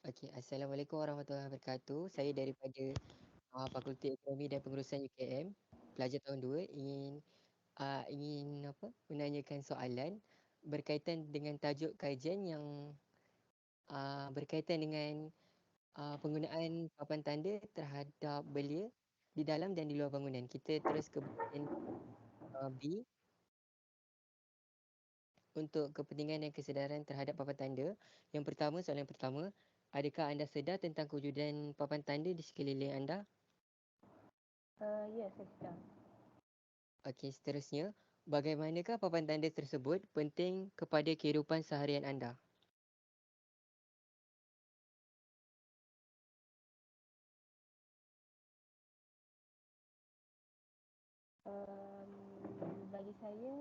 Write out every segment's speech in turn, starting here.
Okey, Assalamualaikum warahmatullahi wabarakatuh. Saya daripada Fakulti Ekonomi dan Pengurusan UKM, pelajar tahun 2 ingin menanyakan soalan berkaitan dengan tajuk kajian yang berkaitan dengan penggunaan papan tanda terhadap belia di dalam dan di luar bangunan. Kita terus ke bahagian B untuk kepentingan dan kesedaran terhadap papan tanda. Yang pertama, soalan yang pertama, adakah anda sedar tentang kewujudan papan tanda di sekeliling anda? Ya, saya sedang. Okey, seterusnya, bagaimanakah papan tanda tersebut penting kepada kehidupan seharian anda? Bagi saya,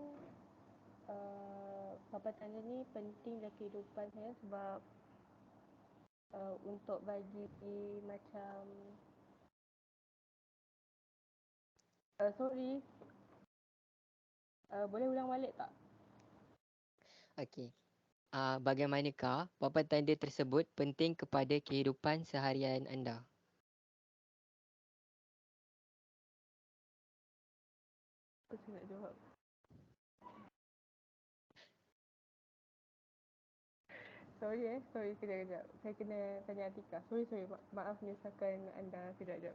papan tanda ni penting dalam kehidupan saya sebab untuk bagi macam sorry, boleh ulang balik tak? Okey. Bagaimanakah papan tanda tersebut penting kepada kehidupan seharian anda? Apa saya nak jawab? Sorry kejap. Saya kena tanya Atika. Sorry, maaf menyusahkan anda kejap.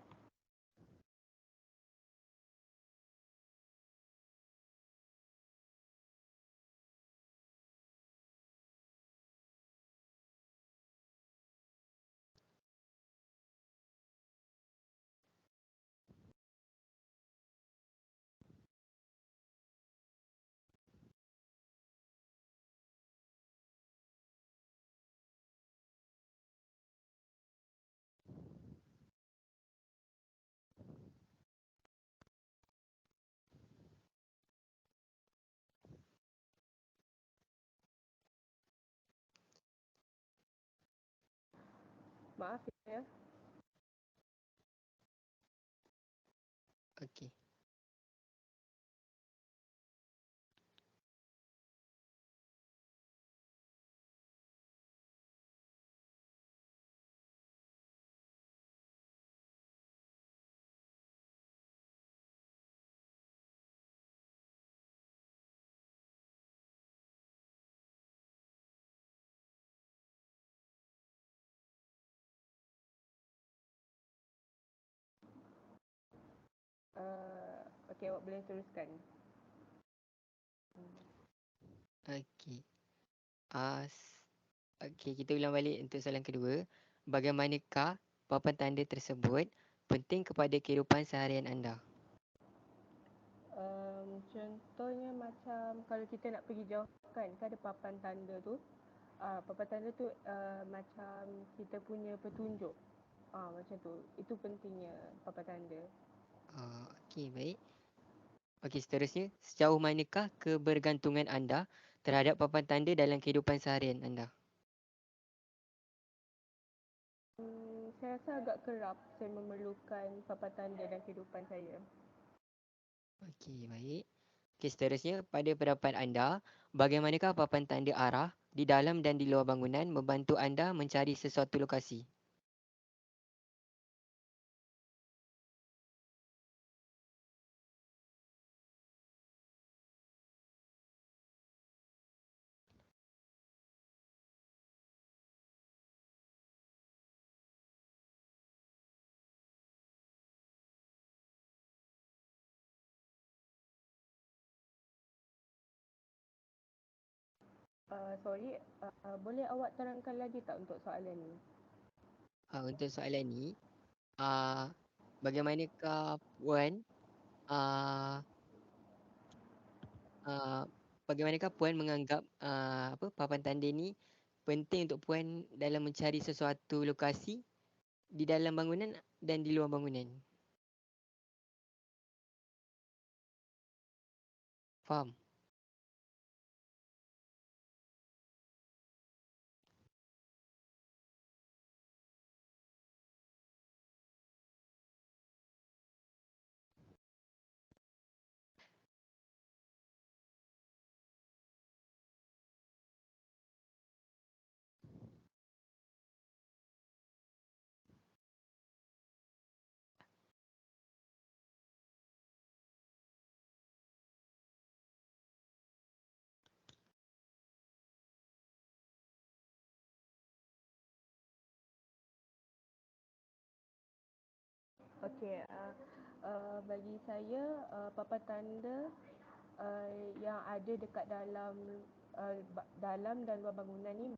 Maaf ya. Okey. Okey, awak boleh teruskan. Okey. Ah, s- Okey, kita ulang balik untuk soalan kedua. Bagaimanakah papan tanda tersebut penting kepada kehidupan seharian anda? Contohnya macam kalau kita nak pergi jauh kan ada papan tanda tu. Papan tanda tu macam kita punya petunjuk. Macam tu. Itu pentingnya papan tanda. Okey, baik. Okey, seterusnya, sejauh manakah kebergantungan anda terhadap papan tanda dalam kehidupan seharian anda? Saya rasa agak kerap saya memerlukan papan tanda dalam kehidupan saya. Okey, baik. Okey, seterusnya, pada pendapat anda, bagaimanakah papan tanda arah di dalam dan di luar bangunan membantu anda mencari sesuatu lokasi? Sorry, boleh awak terangkan lagi tak untuk soalan ni? Untuk soalan ni, uh, bagaimanakah Puan uh, uh, bagaimanakah Puan menganggap papan tanda ni penting untuk Puan dalam mencari sesuatu lokasi di dalam bangunan dan di luar bangunan? Faham? Okey, bagi saya papan tanda yang ada dekat dalam dan luar bangunan ni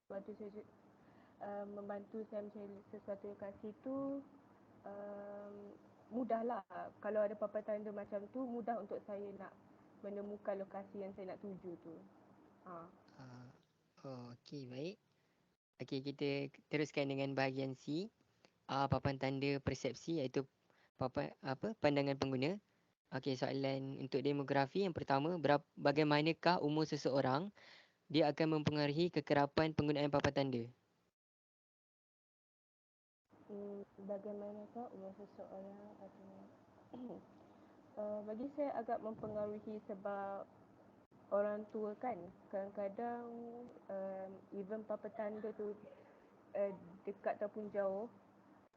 membantu saya mencari sesuatu lokasi tu um, mudahlah. Kalau ada papan tanda macam tu, mudah untuk saya nak menemukan lokasi yang saya nak tuju tu. Uh, Okey, baik. Okey, kita teruskan dengan bahagian C. Papan tanda persepsi iaitu pandangan pengguna. Okey, soalan untuk demografi yang pertama, bagaimanakah umur seseorang dia akan mempengaruhi kekerapan penggunaan papan tanda? Bagaimanakah umur seseorang atau bagi saya agak mempengaruhi sebab orang tua kan kadang-kadang even papan tanda tu dekat ataupun jauh,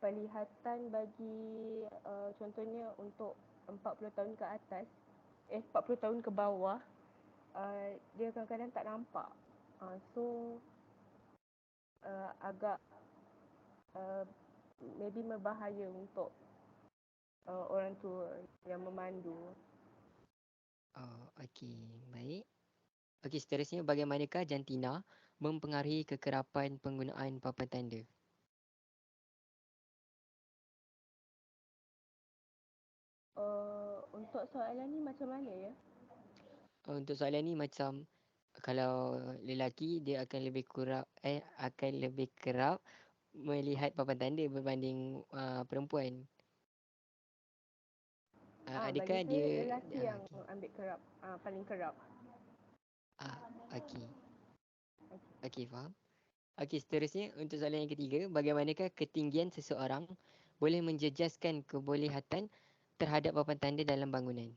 penglihatan bagi contohnya untuk 40 tahun ke atas 40 tahun ke bawah dia kadang-kadang tak nampak. So agak maybe berbahaya untuk orang tua yang memandu. Okey, baik. Okey, seterusnya bagaimanakah jantina mempengaruhi kekerapan penggunaan papan tanda? Untuk soalan ni macam mana ya? Untuk soalan ni macam kalau lelaki dia akan lebih kerap melihat papan tanda berbanding perempuan. Bagi Adakah saya dia lelaki yang okey. ambil kerap, paling kerap. Okey. Okey, faham. Okey, seterusnya untuk soalan yang ketiga, bagaimanakah ketinggian seseorang boleh menjejaskan kebolehan terhadap papan tanda dalam bangunan?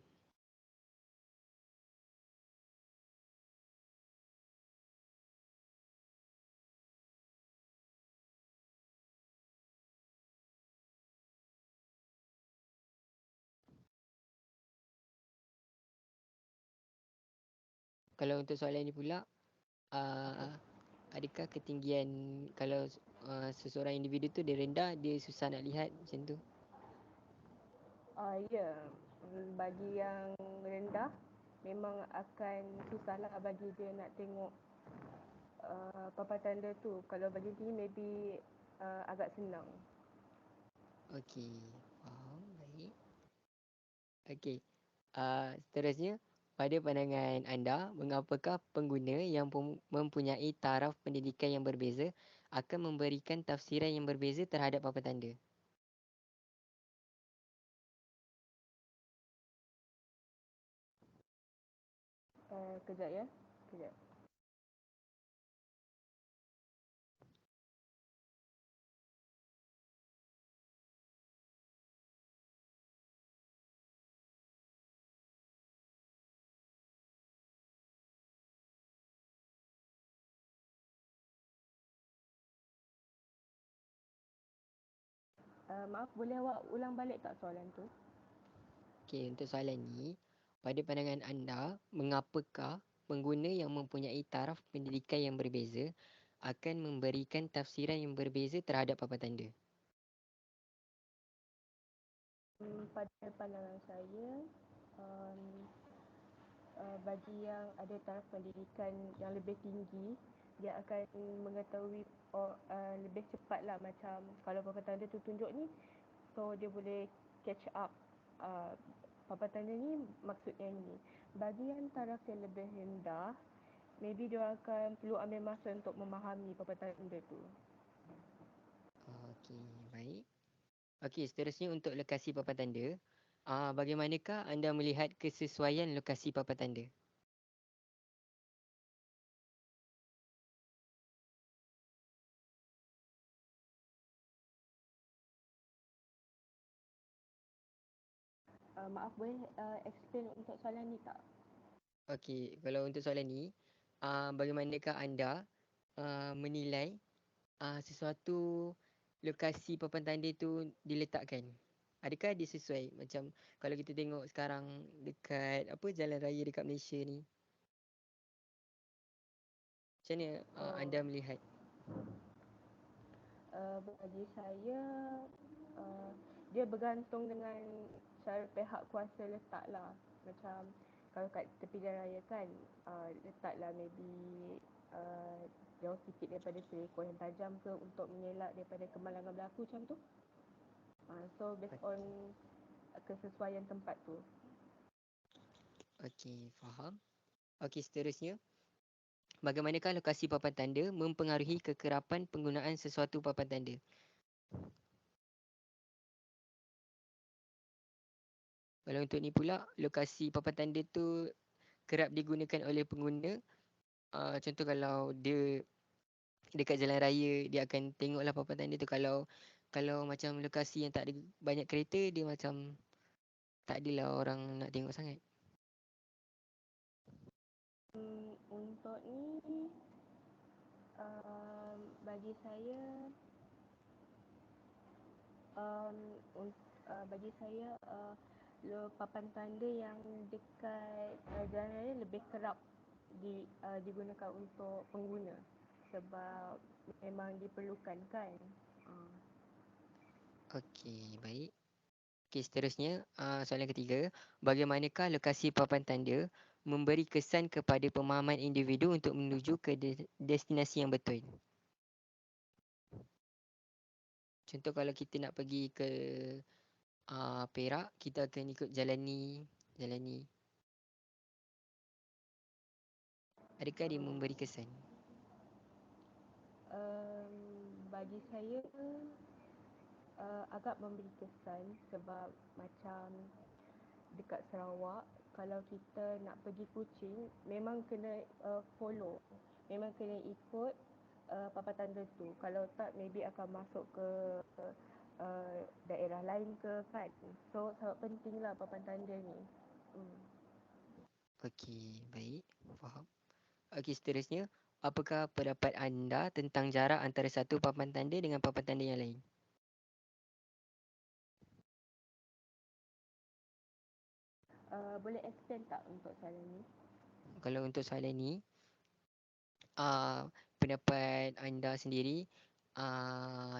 Kalau untuk soalan ini pula, adakah ketinggian kalau seseorang individu tu dia rendah, dia susah nak lihat macam tu? Ya, bagi yang rendah memang akan susahlah bagi dia nak tengok papan tanda tu. Kalau bagi tinggi maybe agak senang. Okey, faham. Baik. Okey. Seterusnya, pada pandangan anda, mengapakah pengguna yang mempunyai taraf pendidikan yang berbeza akan memberikan tafsiran yang berbeza terhadap papan tanda? Kejap ya. Kejap. Maaf, boleh awak ulang balik tak soalan tu? Okey, untuk soalan ni, pada pandangan anda, mengapakah pengguna yang mempunyai taraf pendidikan yang berbeza akan memberikan tafsiran yang berbeza terhadap papan tanda? Pada pandangan saya, um, bagi yang ada taraf pendidikan yang lebih tinggi, dia akan mengetahui lebih cepatlah macam kalau papan tanda tu tunjuk ni, so dia boleh catch up papan tanda ni maksudnya ni. Bagi yang taraf yang lebih rendah, maybe dia akan perlu ambil masa untuk memahami papan tanda tu. Okey, baik. Okey, seterusnya untuk lokasi papan tanda. Bagaimanakah anda melihat kesesuaian lokasi papan tanda? Maaf, boleh explain untuk soalan ni tak? Okey, kalau untuk soalan ni, bagaimanakah anda menilai sesuatu lokasi papan tanda itu diletakkan? Adakah dia sesuai? Macam kalau kita tengok sekarang dekat jalan raya dekat Malaysia ni. Macam mana anda Oh, melihat? bagi saya, uh, dia bergantung dengan cara pihak kuasa letak lah. Macam kalau kat tepi jalan raya kan, letaklah maybe uh, jauh sikit daripada seekor yang tajam ke untuk mengelak daripada kemalangan berlaku macam tu. So based on kesesuaian tempat tu. Okey, faham. Okey, seterusnya. Bagaimanakah lokasi papan tanda mempengaruhi kekerapan penggunaan sesuatu papan tanda? Kalau untuk ni pula, lokasi papan tanda tu kerap digunakan oleh pengguna. Contoh kalau dia dekat jalan raya, dia akan tengoklah papan tanda tu. Kalau macam lokasi yang tak ada banyak kereta, dia macam tak adalah orang nak tengok sangat. Untuk ni bagi saya bagi saya papan tanda yang dekat jalan raya lebih kerap digunakan untuk pengguna sebab memang diperlukan kan. Okey, baik. Okey, seterusnya, soalan ketiga. Bagaimanakah lokasi papan tanda memberi kesan kepada pemahaman individu untuk menuju ke destinasi yang betul? Contoh kalau kita nak pergi ke Perak, kita akan ikut jalan ni, jalan ni. Adakah dia memberi kesan? Bagi saya agak memberi kesan sebab macam dekat Sarawak kalau kita nak pergi Kuching memang kena follow, memang kena ikut papan tanda tu. Kalau tak maybe akan masuk ke daerah lain ke kan. So sangat pentinglah papan tanda ni. Okey, baik. Faham. Okey, seterusnya. Apakah pendapat anda tentang jarak antara satu papan tanda dengan papan tanda yang lain? Boleh explain tak untuk soalan ni? Kalau untuk soalan ni, pendapat anda sendiri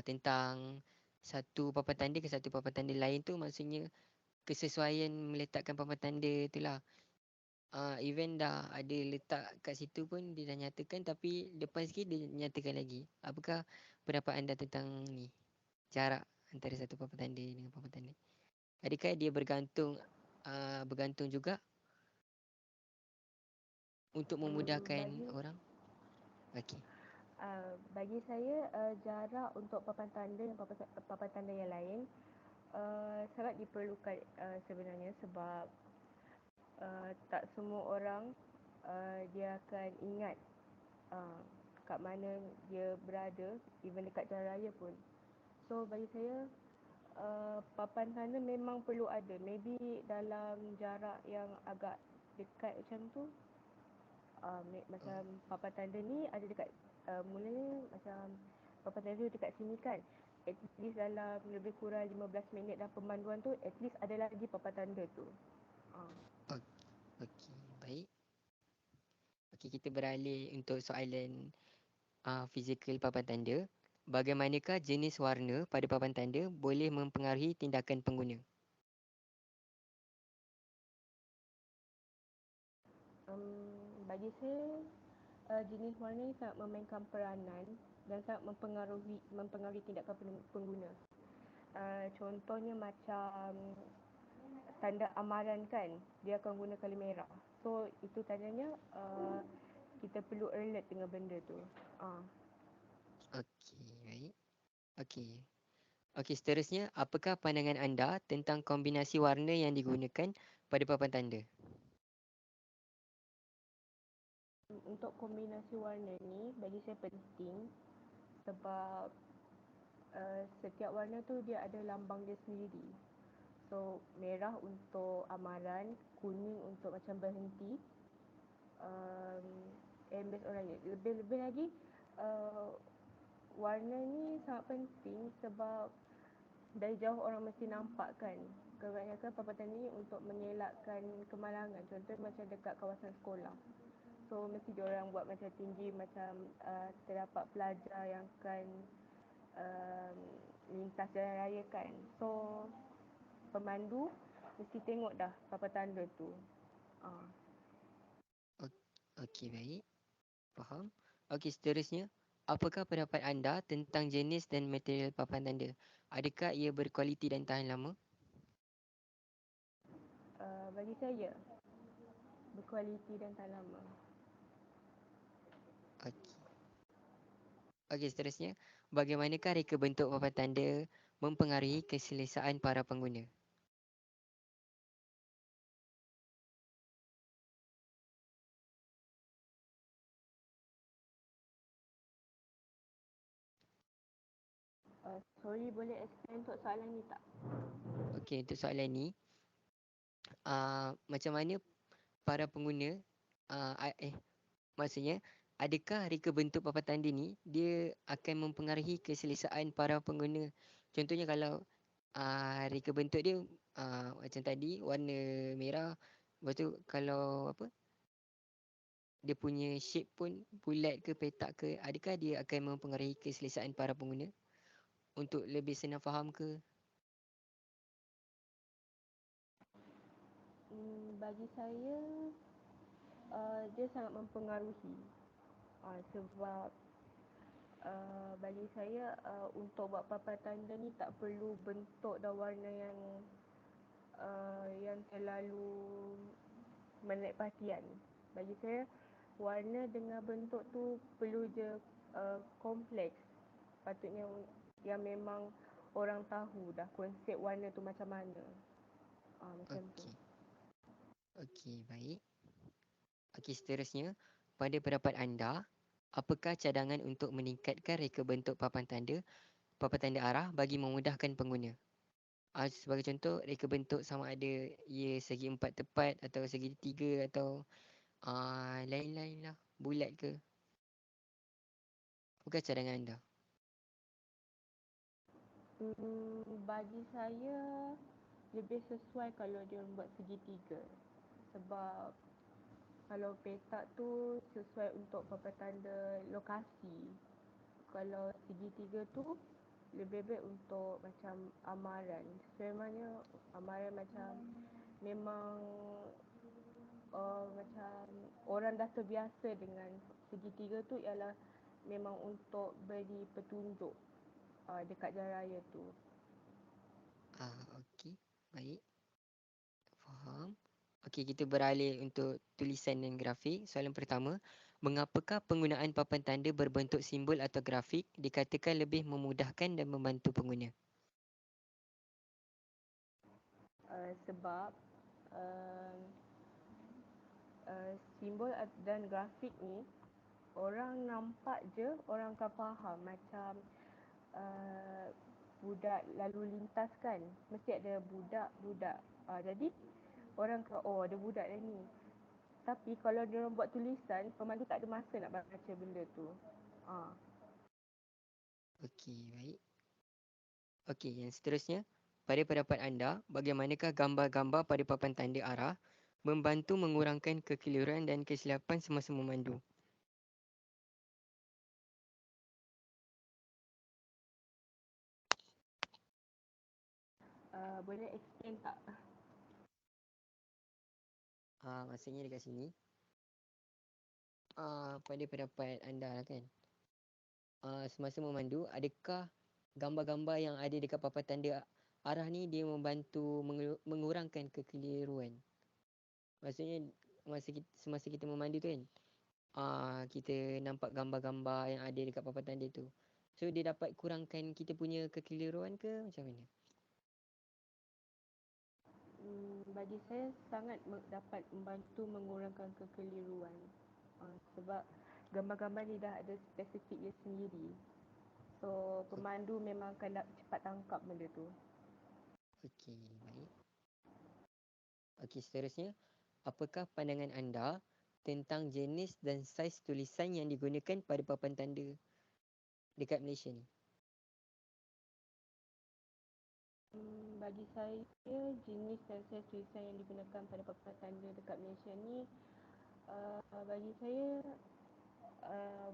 tentang satu papan tanda ke satu papan tanda lain tu, maksudnya kesesuaian meletakkan papan tanda tu lah. Even dah ada letak kat situ pun dia dah nyatakan, tapi depan sikit dia nyatakan lagi. Apakah pendapat anda tentang ni? Jarak antara satu papan tanda dengan papan tanda. Adakah dia bergantung juga untuk memudahkan orang? Okey. Bagi saya jarak untuk papan tanda dan papan tanda yang lain sangat diperlukan sebenarnya sebab tak semua orang dia akan ingat kat mana dia berada, even dekat jalan raya pun. So bagi saya papan tanda memang perlu ada, maybe dalam jarak yang agak dekat macam tu. Macam papan tanda ni ada dekat mulanya macam papan tanda dekat sini kan, at least dalam lebih kurang 15 minit dah pemanduan tu, at least ada lagi papan tanda tu. Okey, baik. Okey, kita beralih untuk soalan fizikal papan tanda. Bagaimanakah jenis warna pada papan tanda boleh mempengaruhi tindakan pengguna? Bagi saya jenis warna ni sangat memainkan peranan dan sangat mempengaruhi tindakan pengguna. Contohnya macam tanda amaran kan, dia akan guna color merah. So itu tandanya kita perlu alert dengan benda tu. Okey, baik. Okey. Okey, seterusnya, apakah pandangan anda tentang kombinasi warna yang digunakan pada papan tanda? Untuk kombinasi warna ni bagi saya penting sebab setiap warna tu dia ada lambang dia sendiri. So merah untuk amaran, kuning untuk macam berhenti, and based on raya. Lebih-lebih lagi warna ni sangat penting sebab dari jauh orang mesti nampak kan. Kebanyakan papan tanda ni untuk mengelakkan kemalangan. Contoh macam dekat kawasan sekolah. So mesti diorang buat macam tinggi, macam terdapat pelajar yang akan um, lintas jalan raya kan. So pemandu mesti tengok dah papan tanda tu. Uh. Okey, baik. Faham. Okey, seterusnya. Apakah pendapat anda tentang jenis dan material papan tanda? Adakah ia berkualiti dan tahan lama? Bagi saya berkualiti dan tahan lama. Okey. Okey, seterusnya. Bagaimanakah reka bentuk papan tanda mempengaruhi keselesaan para pengguna? Sorry, boleh explain untuk soalan ni tak? Okey, untuk soalan ni, macam mana para pengguna, uh, maksudnya, adakah reka bentuk papan tanda ni dia akan mempengaruhi keselesaan para pengguna? Contohnya kalau reka bentuk dia macam tadi warna merah, lepas tu kalau apa, dia punya shape pun bulat ke petak ke, adakah dia akan mempengaruhi keselesaan para pengguna untuk lebih senang faham ke? Bagi saya dia sangat mempengaruhi sebab bagi saya untuk buat papan tanda ni tak perlu bentuk dan warna yang terlalu menarik perhatian. Bagi saya warna dengan bentuk tu perlu je kompleks. Patutnya yang memang orang tahu dah konsep warna tu macam mana. Macam tu. Okey. Okey, baik. Okey, seterusnya, pada pendapat anda, apakah cadangan untuk meningkatkan reka bentuk papan tanda arah bagi memudahkan pengguna? Sebagai contoh, reka bentuk sama ada ia segi empat tepat atau segi tiga atau lain-lain lah, bulat ke? Apakah cadangan anda? Bagi saya lebih sesuai kalau dia buat segitiga. Sebab kalau petak tu sesuai untuk papan tanda lokasi. Kalau segitiga tu lebih baik untuk macam amaran. Sebenarnya amaran macam memang macam orang dah terbiasa dengan segitiga tu ialah memang untuk beri petunjuk dekat jalan raya tu. Okey, baik. Faham. Okey, kita beralih untuk tulisan dan grafik. Soalan pertama, mengapakah penggunaan papan tanda berbentuk simbol atau grafik dikatakan lebih memudahkan dan membantu pengguna? Sebab simbol dan grafik ni orang nampak je orang akan faham. Macam budak lalu lintas kan, mesti ada budak-budak. Jadi orang kata oh ada budak dah ni. Tapi kalau dia orang buat tulisan, pemandu tak ada masa nak baca benda tu. Okey, baik. Okey, yang seterusnya, pada pendapat anda, bagaimanakah gambar-gambar pada papan tanda arah membantu mengurangkan kekeliruan dan kesilapan semasa memandu? Boleh explain tak? Maksudnya dekat sini, pada pendapat anda lah kan, semasa memandu, adakah gambar-gambar yang ada dekat papan tanda arah ni dia membantu mengurangkan kekeliruan? Maksudnya semasa kita memandu tu kan, kita nampak gambar-gambar yang ada dekat papan tanda tu. So dia dapat kurangkan kita punya kekeliruan ke macam mana? Bagi saya sangat dapat membantu mengurangkan kekeliruan. Sebab gambar-gambar ni dah ada spesifik dia sendiri. So pemandu memang akan cepat tangkap benda tu. Okey, baik. Okey, seterusnya, apakah pandangan anda tentang jenis dan saiz tulisan yang digunakan pada papan tanda dekat Malaysia ni? Bagi saya jenis dan saiz tulisan yang digunakan pada papan tanda dekat Malaysia ni bagi saya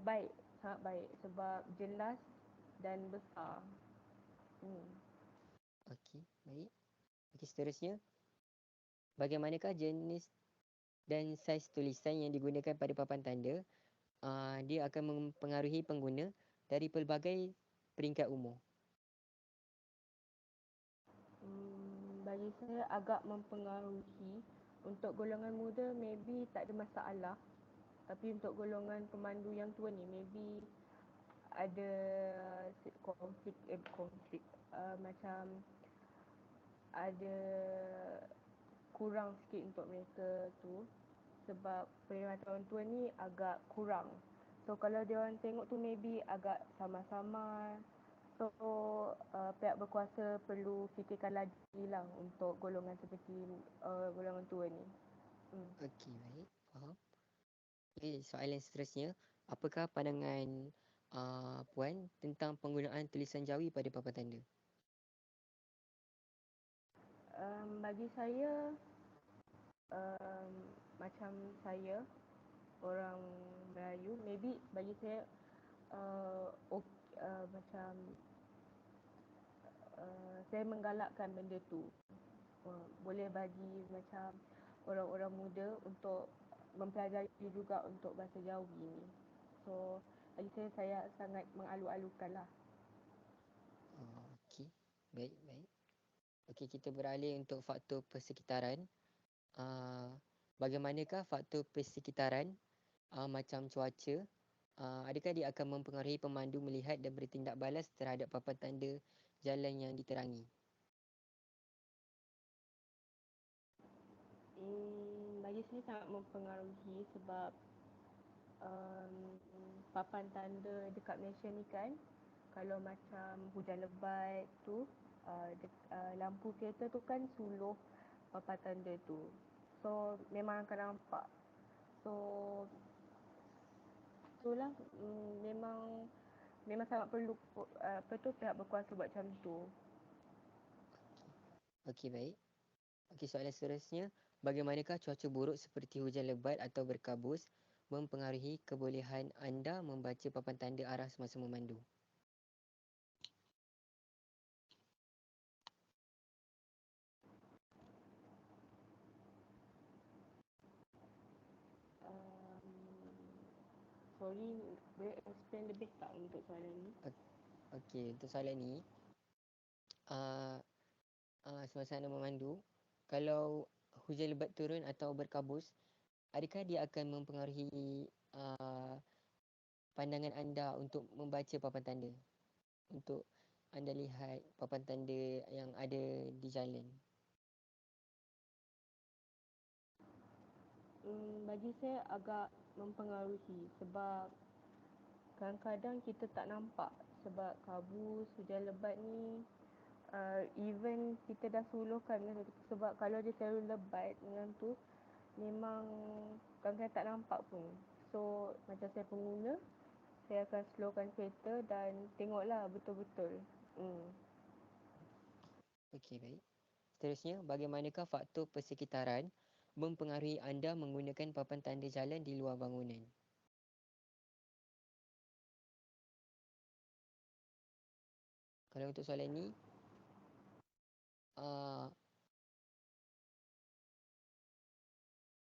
baik, sangat baik sebab jelas dan besar. Okey, baik. Okey, seterusnya, bagaimanakah jenis dan saiz tulisan yang digunakan pada papan tanda? Dia akan mempengaruhi pengguna dari pelbagai peringkat umur. Bagi saya agak mempengaruhi. Untuk golongan muda maybe tak ada masalah. Tapi untuk golongan pemandu yang tua ni maybe ada konflik macam ada kurang sikit untuk mereka tu, sebab perkhidmatan tua ni agak kurang. So kalau dia orang tengok tu maybe agak samar-samar. So pihak berkuasa perlu fikirkan lagi lah untuk golongan seperti golongan tua ni. Okey, baik. Faham. Okey, soalan seterusnya, apakah pandangan puan tentang penggunaan tulisan Jawi pada papan tanda? Bagi saya macam saya orang Melayu, maybe bagi saya macam saya menggalakkan benda tu. Boleh bagi macam orang-orang muda untuk mempelajari juga untuk bahasa Jawi ni. So bagi saya sangat mengalu-alukan lah. Okey, baik, baik. Okey, kita beralih untuk faktor persekitaran. Bagaimanakah faktor persekitaran macam cuaca, adakah dia akan mempengaruhi pemandu melihat dan bertindak balas terhadap papan tanda jalan yang diterangi? Bagi saya sangat mempengaruhi sebab papan tanda dekat Malaysia ni kan, kalau macam hujan lebat tu, lampu kereta tu kan suluh papan tanda tu. So memang akan nampak. So itulah memang sangat perlu pihak berkuasa buat macam tu. Okey, baik. Okey, soalan seterusnya, bagaimanakah cuaca buruk seperti hujan lebat atau berkabus mempengaruhi kebolehan anda membaca papan tanda arah semasa memandu? Sorry, boleh explain lebih tak untuk soalan ni? Okey, untuk soalan ni, semasa anda memandu, kalau hujan lebat turun atau berkabus, adakah dia akan mempengaruhi pandangan anda untuk membaca papan tanda? Untuk anda lihat papan tanda yang ada di jalan. Bagi saya agak mempengaruhi sebab kadang-kadang kita tak nampak sebab kabus, hujan lebat ni even kita dah suluhkan sebab kalau dia terlalu lebat dengan tu memang kadang-kadang tak nampak pun. So macam saya pengguna, saya akan slowkan kereta dan tengoklah betul-betul. Okey, baik. Seterusnya, bagaimanakah faktor persekitaran mempengaruhi anda menggunakan papan tanda jalan di luar bangunan? Kalau untuk soalan ni,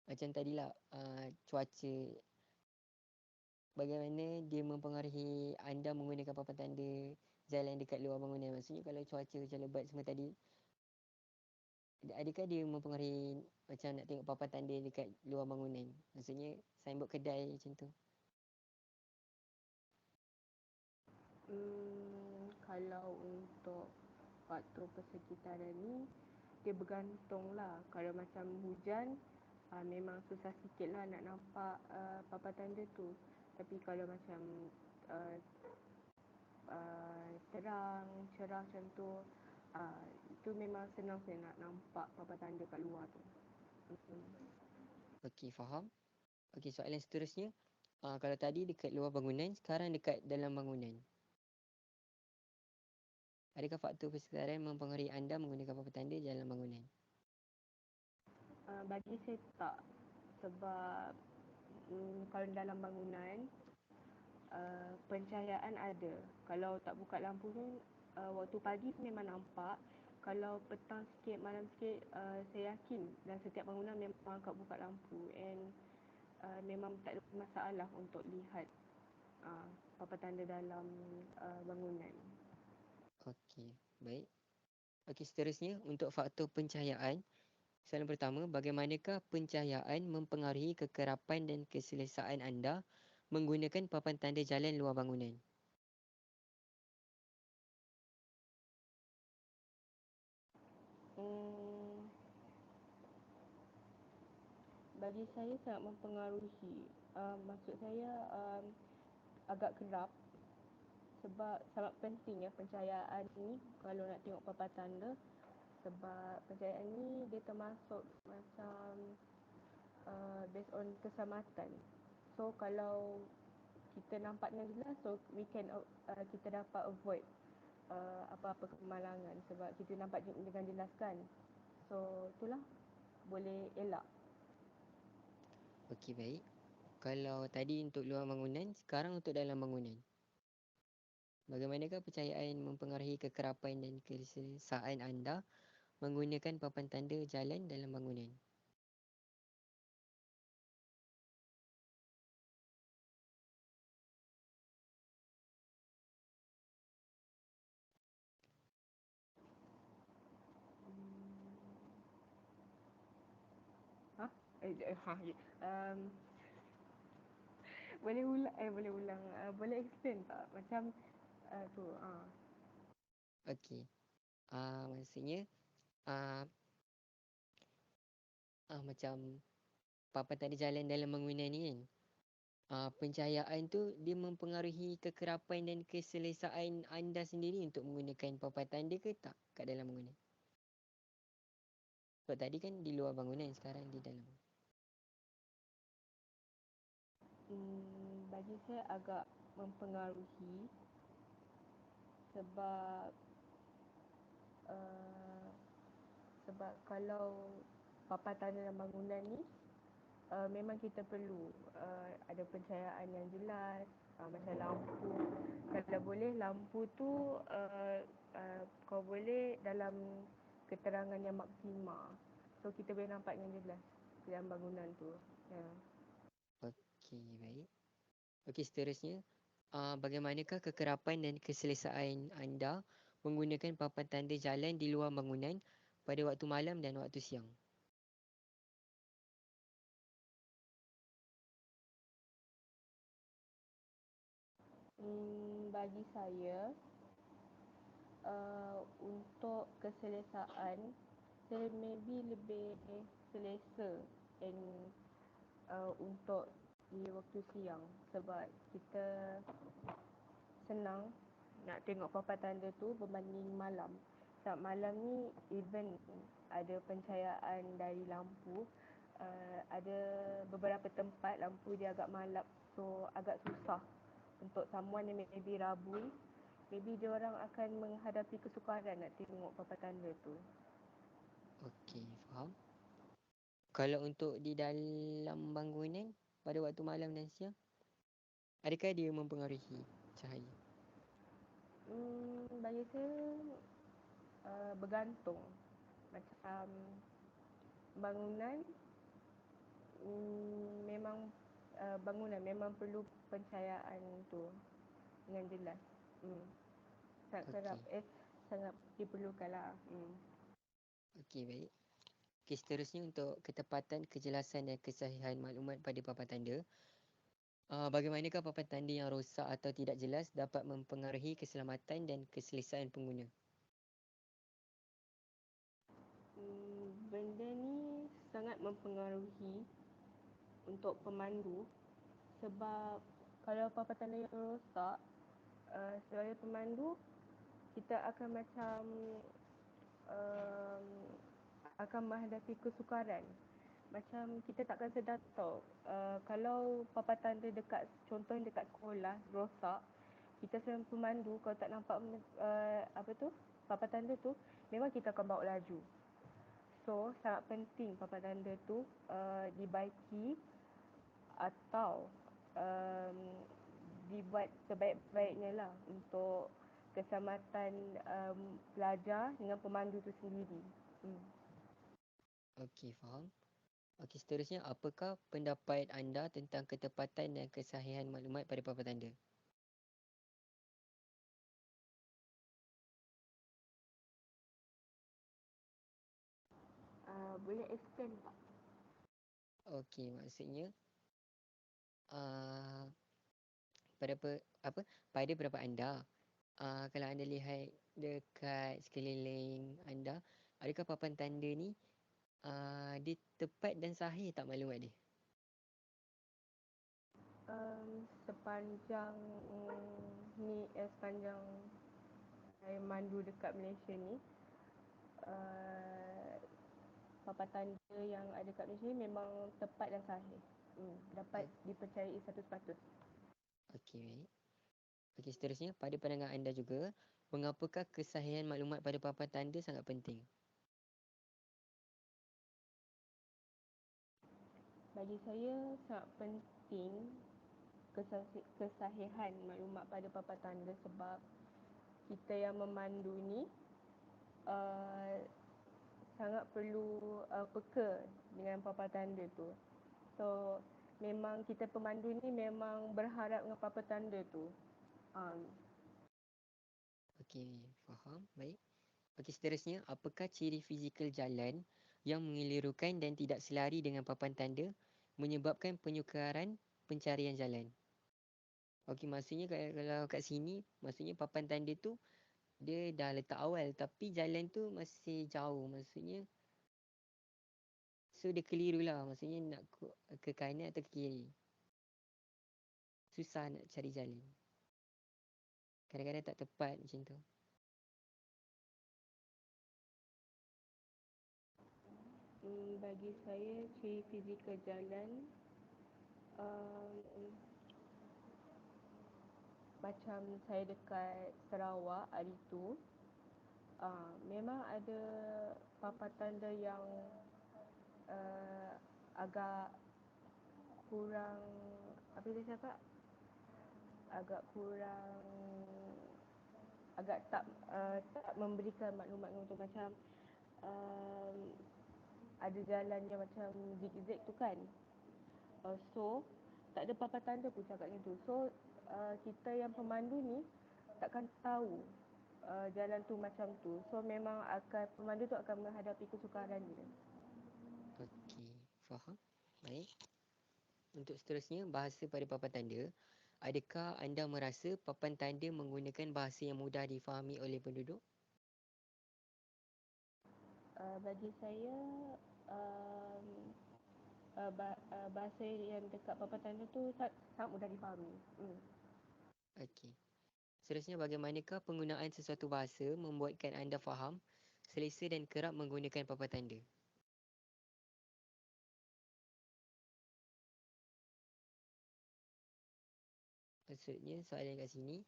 macam tadilah, cuaca, bagaimana dia mempengaruhi anda menggunakan papan tanda jalan dekat luar bangunan? Maksudnya kalau cuaca hujan lebat semua tadi, adakah dia mempengaruhi macam nak tengok papan tanda dekat luar bangunan? Maksudnya signboard kedai macam tu. Kalau untuk faktor persekitaran ni, dia bergantung lah. Kalau macam hujan, memang susah sikit lah nak nampak papan tanda tu. Tapi kalau macam terang, cerah macam tu, itu memang senang saya nak nampak papan tanda kat luar tu. Okey, faham. Okey, soalan seterusnya, kalau tadi dekat luar bangunan, sekarang dekat dalam bangunan. Adakah faktor persekitaran mempengaruhi anda menggunakan papan tanda dalam bangunan? Bagi saya tak, sebab kalau dalam bangunan pencahayaan ada. Kalau tak buka lampu tu waktu pagi memang nampak. Kalau petang sikit, malam sikit, saya yakin dan setiap bangunan memang akan buka lampu and memang tak ada masalah untuk lihat papan tanda dalam bangunan. Okey, baik. Okey, seterusnya untuk faktor pencahayaan. Soalan pertama, bagaimanakah pencahayaan mempengaruhi kekerapan dan keselesaan anda menggunakan papan tanda jalan luar bangunan? Hmm, bagi saya sangat mempengaruhi. Maksud saya agak gelap sebab sangat penting ya pencahayaan ni kalau nak tengok papan tanda, sebab pencahayaan ni dia termasuk macam based on keselamatan. So kalau kita nampak dengan jelas, so we can kita dapat avoid apa-apa kemalangan sebab kita nampak dengan jelas kan. So itulah boleh elak. Okey, baik. Kalau tadi untuk luar bangunan, sekarang untuk dalam bangunan. Bagaimanakah pencahayaan mempengaruhi kekerapan dan keselesaan anda menggunakan papan tanda jalan dalam bangunan? Ha? Boleh ulang boleh ulang boleh explain tak macam tu Okey. Maksudnya ah macam papan tanda jalan dalam bangunan ni kan. Pencahayaan tu dia mempengaruhi kekerapan dan keselesaan anda sendiri untuk menggunakan papan tanda ke tak kat dalam bangunan? Sebab tadi kan di luar bangunan, sekarang di dalam. bagi saya agak mempengaruhi sebab uh, sebab kalau papan tanda dalam bangunan ni memang kita perlu ada pencahayaan yang jelas, macam lampu. Kalau boleh lampu tu kalau boleh dalam keterangan yang maksima. So kita boleh nampak dengan jelas dalam bangunan tu. Ya. Okey, baik. Okey, seterusnya. Bagaimanakah kekerapan dan keselesaan anda menggunakan papan tanda jalan di luar bangunan pada waktu malam dan waktu siang? Bagi saya untuk keselesaan saya maybe lebih selesa and untuk di waktu siang sebab kita senang nak tengok papan tanda tu berbanding malam. Sebab malam ni even ada pencahayaan dari lampu, ada beberapa tempat lampu dia agak malap, so agak susah untuk someone yang maybe rabun, maybe dia orang akan menghadapi kesukaran nak tengok papan tanda tu. Okey, faham. Kalau untuk di dalam bangunan pada waktu malam dan siang, adakah dia mempengaruhi cahaya? Bagi saya bergantung. Macam bangunan memang bangunan memang perlu pencahayaan tu dengan jelas. Sangat kerap Okey. sangat diperlukan lah. Okey, baik. Okey, seterusnya untuk ketepatan, kejelasan dan kesahihan maklumat pada papan tanda. Bagaimanakah papan tanda yang rosak atau tidak jelas dapat mempengaruhi keselamatan dan keselesaan pengguna? Benda ni sangat mempengaruhi untuk pemandu sebab kalau papan tanda yang rosak, sebagai pemandu kita akan macam um, akan menghadapi kesukaran. Macam kita takkan sedar tau, kalau papan tanda dekat, contohnya dekat sekolah rosak, kita sebagai pemandu kalau tak nampak apa tu papan tanda tu, memang kita akan bawa laju. So sangat penting papan tanda tu dibaiki atau um, dibuat sebaik-baiknya lah untuk keselamatan pelajar dengan pemandu tu sendiri. Okey, faham. Okey, seterusnya, apakah pendapat anda tentang ketepatan dan kesahihan maklumat pada papan tanda? Boleh explain tak? Okey, maksudnya uh, pada pada pendapat anda, kalau anda lihat dekat sekeliling anda, adakah papan tanda ni dia tepat dan sahih tak maklumat dia? Sepanjang sepanjang saya mandu dekat Malaysia ni, papan tanda yang ada kat Malaysia ni memang tepat dan sahih. Dapat dipercayai 100%. Okey, baik. Okey, seterusnya, pada pandangan anda juga, mengapakah kesahihan maklumat pada papan tanda sangat penting? Bagi saya sangat penting kesahihan maklumat pada papan tanda sebab kita yang memandu ni sangat perlu peka dengan papan tanda tu. So memang kita pemandu ni memang berharap dengan papan tanda tu. Okey, faham. Baik. Okey, seterusnya, apakah ciri fizikal jalan yang mengelirukan dan tidak selari dengan papan tanda menyebabkan penyukaran pencarian jalan? Okey, maksudnya kalau kat sini, maksudnya papan tanda tu dia dah letak awal tapi jalan tu masih jauh. Maksudnya, so dia keliru lah. Maksudnya nak ke kanan atau ke kiri. Susah nak cari jalan. Kadang-kadang tak tepat macam tu. Bagi saya ciri fizikal jalan macam saya dekat Sarawak hari tu, memang ada papan tanda yang agak kurang, apa dia cakap, agak kurang, agak tak memberikan maklumat untuk macam ada jalan yang macam zigzag tu kan. So tak ada papan tanda pun cakap macam tu. So kita yang pemandu ni takkan tahu jalan tu macam tu. So memang pemandu tu akan menghadapi kesukaran dia. Okey, faham. Baik. Untuk seterusnya, bahasa pada papan tanda. Adakah anda merasa papan tanda menggunakan bahasa yang mudah difahami oleh penduduk? Bagi saya bahasa yang dekat papan tanda tu sangat mudah difahami. Okey. Seterusnya, bagaimanakah penggunaan sesuatu bahasa membuatkan anda faham, selesa dan kerap menggunakan papan tanda? Maksudnya, soalan kat sini,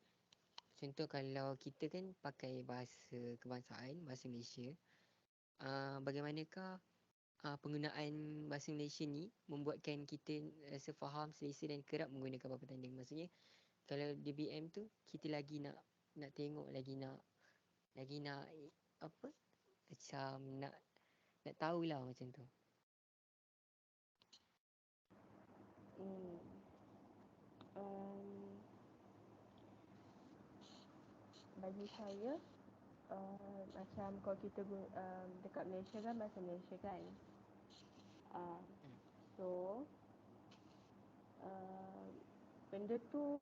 contoh kalau kita kan pakai bahasa kebangsaan, bahasa Malaysia, bagaimanakah penggunaan bahasa Malaysia ni membuatkan kita rasa faham, selesa dan kerap menggunakan papan tanda? Maksudnya, kalau di BM tu, kita lagi nak tengok, lagi nak apa? Macam nak tahulah macam tu. Bagi saya macam kalau kita dekat Malaysia kan bahasa Malaysia kan. So benda tu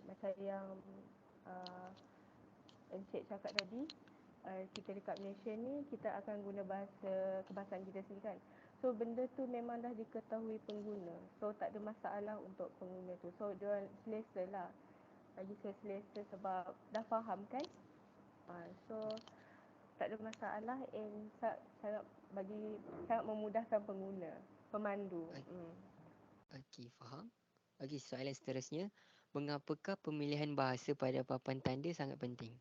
macam yang Encik cakap tadi, kita dekat Malaysia ni kita akan guna bahasa kebangsaan kita sendiri kan. So benda tu memang dah diketahui pengguna. So tak ada masalah untuk pengguna tu. So dia selesa lah. Bagi saya selesa sebab dah faham kan. So tak ada masalah and sangat memudahkan pengguna, pemandu. Okey, faham. Okey, soalan seterusnya. Mengapakah pemilihan bahasa pada papan tanda sangat penting?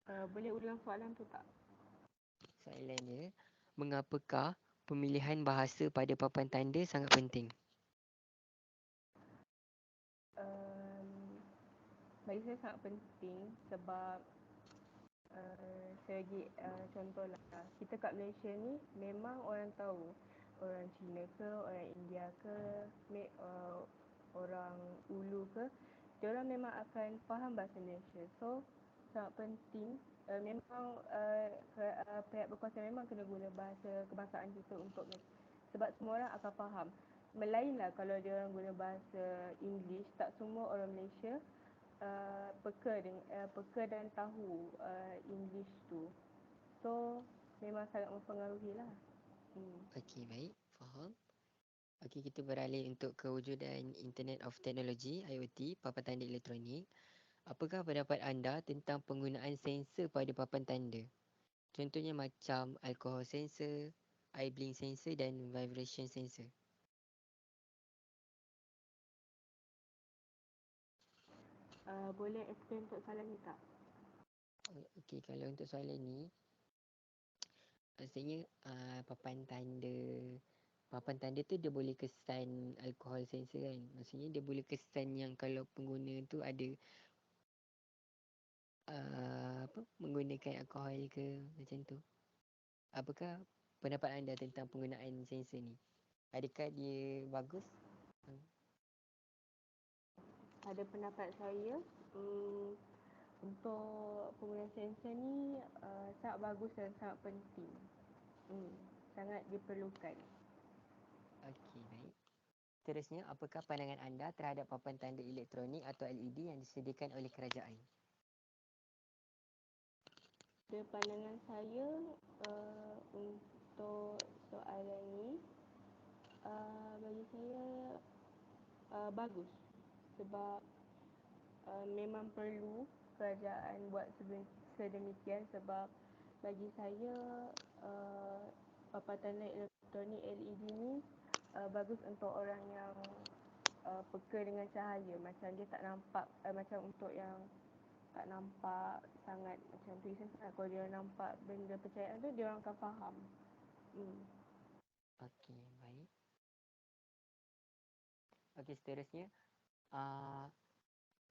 Boleh ulang soalan tu tak? Soalan dia, Mengapakah pemilihan bahasa pada papan tanda sangat penting? Bagi saya sangat penting sebab saya bagi contoh lah. Kita kat Malaysia ni memang orang tahu orang Cina ke, orang India ke, orang Ulu ke, diorang memang akan faham bahasa Malaysia. So sangat penting, memang pihak berkuasa memang kena guna bahasa kebangsaan kita untuk sebab semua orang akan faham. Melainlah kalau dia orang guna bahasa English, tak semua orang Malaysia peka dan tahu English tu. So memang sangat mempengaruhi lah. Okey, baik. Faham. Okey, kita beralih untuk kewujudan Internet of Technology (IoT), papan tanda elektronik. Apakah pendapat anda tentang penggunaan sensor pada papan tanda? Contohnya macam alcohol sensor, eye blink sensor dan vibration sensor. Boleh explain untuk soalan ni tak? Okey, kalau untuk soalan ni, maksudnya papan tanda tu dia boleh kesan alcohol sensor kan. Maksudnya dia boleh kesan yang kalau pengguna tu ada menggunakan alkohol ke macam tu. Apakah pendapat anda tentang penggunaan sensor ni? Adakah dia bagus? Pada pendapat saya, untuk penggunaan sensor ni sangat bagus dan sangat penting. Sangat diperlukan. Okey, baik. Seterusnya, apakah pandangan anda terhadap papan tanda elektronik atau LED yang disediakan oleh kerajaan? Pada pandangan saya, untuk soalan ni, bagi saya bagus. Sebab memang perlu kerajaan buat sedemikian sebab bagi saya papan tanda elektronik LED ni bagus untuk orang yang peka dengan cahaya, macam dia tak nampak, macam untuk yang tak nampak sangat macam tulisan sangat, kalau dia nampak benda percayaan tu dia orang akan faham. Okey, baik. Okey, seterusnya, uh,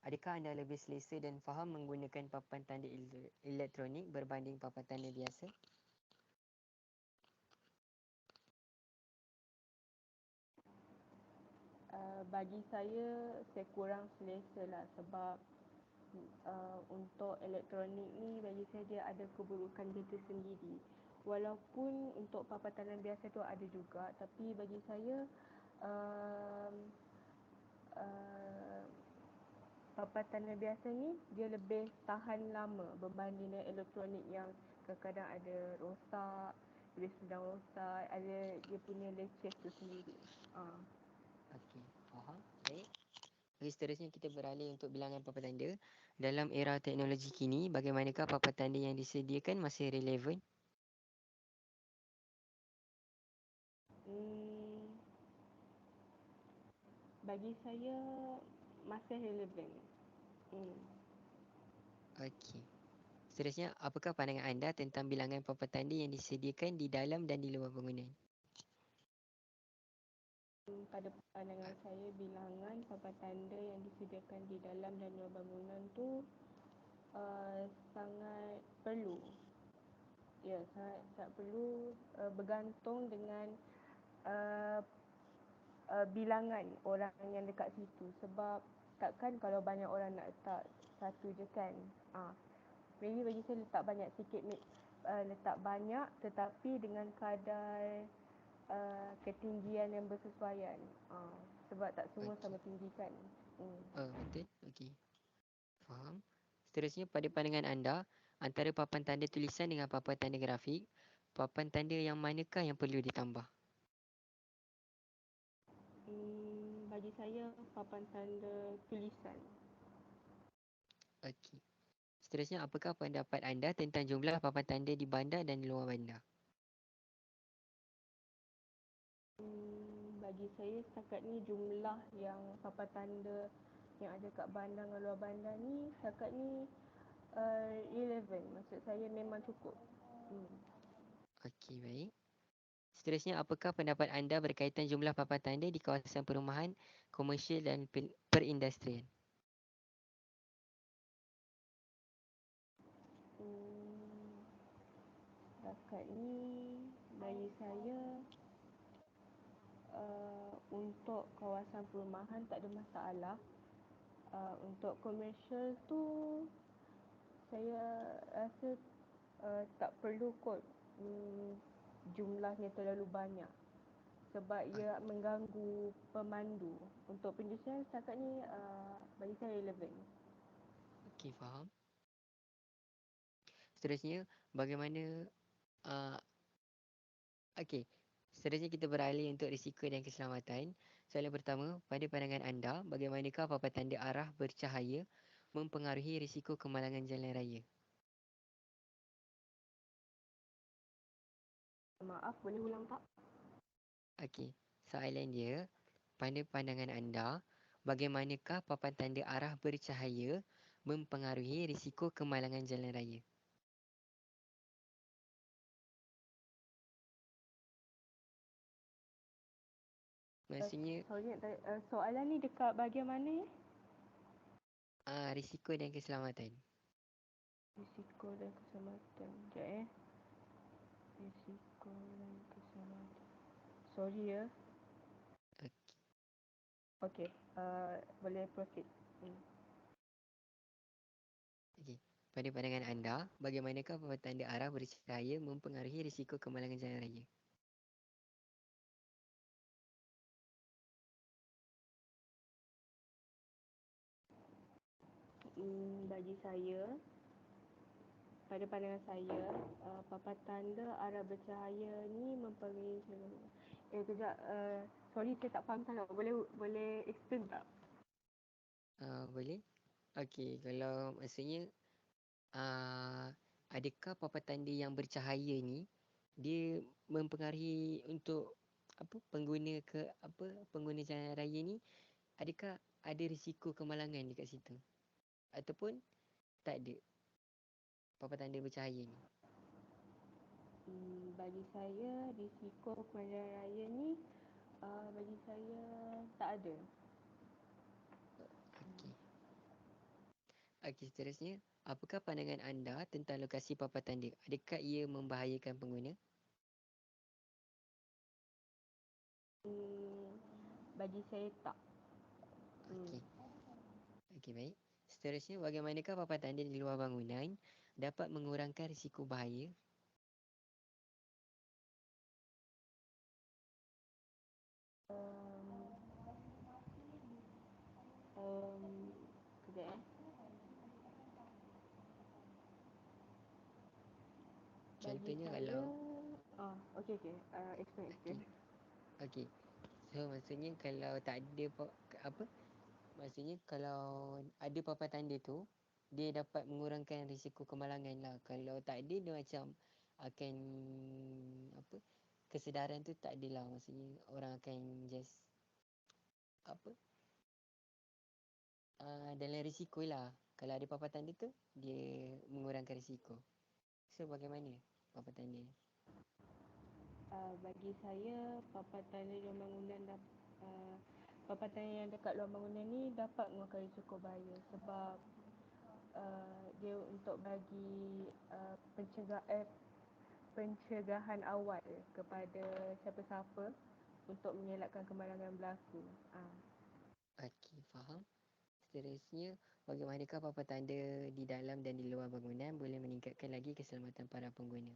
adakah anda lebih selesa dan faham menggunakan papan tanda elektronik berbanding papan tanda biasa? Bagi saya kurang selesa lah sebab untuk elektronik ni bagi saya dia ada keburukan dia tersendiri. Walaupun untuk papan tanda biasa tu ada juga, tapi bagi saya um, uh, papan tanda biasa ni dia lebih tahan lama berbanding dengan elektronik yang kadang-kadang ada rosak, dia sedang rosak, ada dia punya leceh tu sendiri. Okey, faham. Baik. Okey, seterusnya kita beralih untuk bilangan papan tanda. Dalam era teknologi kini, bagaimanakah papan tanda yang disediakan masih relevan? Bagi saya masih relevan. Okey. Seterusnya, apakah pandangan anda tentang bilangan papan tanda yang disediakan di dalam dan di luar bangunan? Pada pandangan saya, bilangan papan tanda yang disediakan di dalam dan luar bangunan tu sangat perlu. Ya, sangat perlu, bergantung dengan uh, bilangan orang yang dekat situ. Sebab takkan kalau banyak orang nak letak satu je kan. Maybe bagi saya letak banyak sikit, letak banyak tetapi dengan kadar ketinggian yang bersesuaian. Sebab tak semua Okey. sama tinggi kan. Betul. Okey. Faham. Seterusnya, pada pandangan anda, antara papan tanda tulisan dengan papan tanda grafik, papan tanda yang manakah yang perlu ditambah? Bagi saya papan tanda tulisan. Okey. Seterusnya, apakah pendapat anda tentang jumlah papan tanda di bandar dan luar bandar? Bagi saya setakat ni jumlah yang papan tanda yang ada kat bandar dan luar bandar ni setakat ni relevan. Maksud saya memang cukup. Okey, baik. Seterusnya, apakah pendapat anda berkaitan jumlah papan tanda di kawasan perumahan, komersial dan perindustrian? Hmm, setakat ni bagi saya untuk kawasan perumahan tak ada masalah. Untuk komersial tu saya rasa tak perlu kot jumlahnya terlalu banyak sebab ia mengganggu pemandu. Untuk penjusian setakat ni bagi saya relevan. Okey, faham. Seterusnya, bagaimana uh, okey. Seterusnya kita beralih untuk risiko dan keselamatan. Soalan pertama, pada pandangan anda, bagaimanakah papan tanda arah bercahaya mempengaruhi risiko kemalangan jalan raya? Maaf, boleh ulang tak? Okey, soalan dia, pada pandangan anda, bagaimanakah papan tanda arah bercahaya mempengaruhi risiko kemalangan jalan raya? Maksudnya, Sorry, soalan ni dekat bahagian mana ya? risiko dan keselamatan. Risiko dan keselamatan. Sekejap Risiko dan keselamatan. Sorry ya. Okey. Okey, boleh proceed. Okey. Pada pandangan anda, bagaimanakah papan tanda arah bercahaya mempengaruhi risiko kemalangan jalan raya? Bagi saya, pada pandangan saya, papan tanda arah bercahaya ni mempengaruhi kejap, sorry saya tak faham sangat. Boleh explain tak? Boleh? Okey, kalau maksudnya adakah papan tanda yang bercahaya ni dia mempengaruhi untuk apa pengguna pengguna jalan raya ni, adakah ada risiko kemalangan dekat situ ataupun tak ada papan tanda bercahaya ni? Bagi saya, risiko kemalangan raya ni bagi saya tak ada. Okey. Okey, seterusnya, apakah pandangan anda tentang lokasi papan tanda? Adakah ia membahayakan pengguna? Bagi saya tak. Okey. Okey, baik. Seterusnya, bagaimanakah papan tanda di luar bangunan dapat mengurangkan risiko bahaya? Um, um, Kejap Bagi Contohnya saya, kalau okey, explain. okey, okey. So maksudnya kalau tak ada apa? Maksudnya kalau ada papan tanda tu, dia dapat mengurangkan risiko kemalangan lah. Kalau tak ada, dia macam akan apa? Kesedaran tu tak adalah. Maksudnya orang akan just apa? Dalam risiko lah. Kalau ada papan tanda tu, dia mengurangkan risiko. So bagaimana papan tanda ni? Bagi saya, papan tanda luar bangunan papan tanda yang dekat luar bangunan ni dapat mengurangkan risiko bahaya sebab dia untuk bagi pencegahan awal kepada siapa-siapa untuk mengelakkan kemalangan berlaku. Okey, faham. Seterusnya, bagaimanakah papan tanda di dalam dan di luar bangunan boleh meningkatkan lagi keselamatan para pengguna?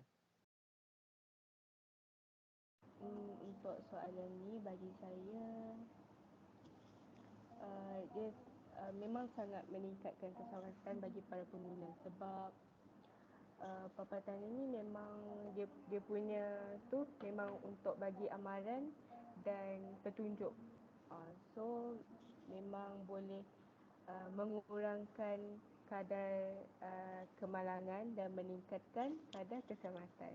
Untuk soalan ni bagi saya dia memang sangat meningkatkan keselamatan bagi para pengguna sebab papan tanda ni memang dia punya tu memang untuk bagi amaran dan petunjuk. So memang boleh mengurangkan kadar kemalangan dan meningkatkan kadar keselamatan.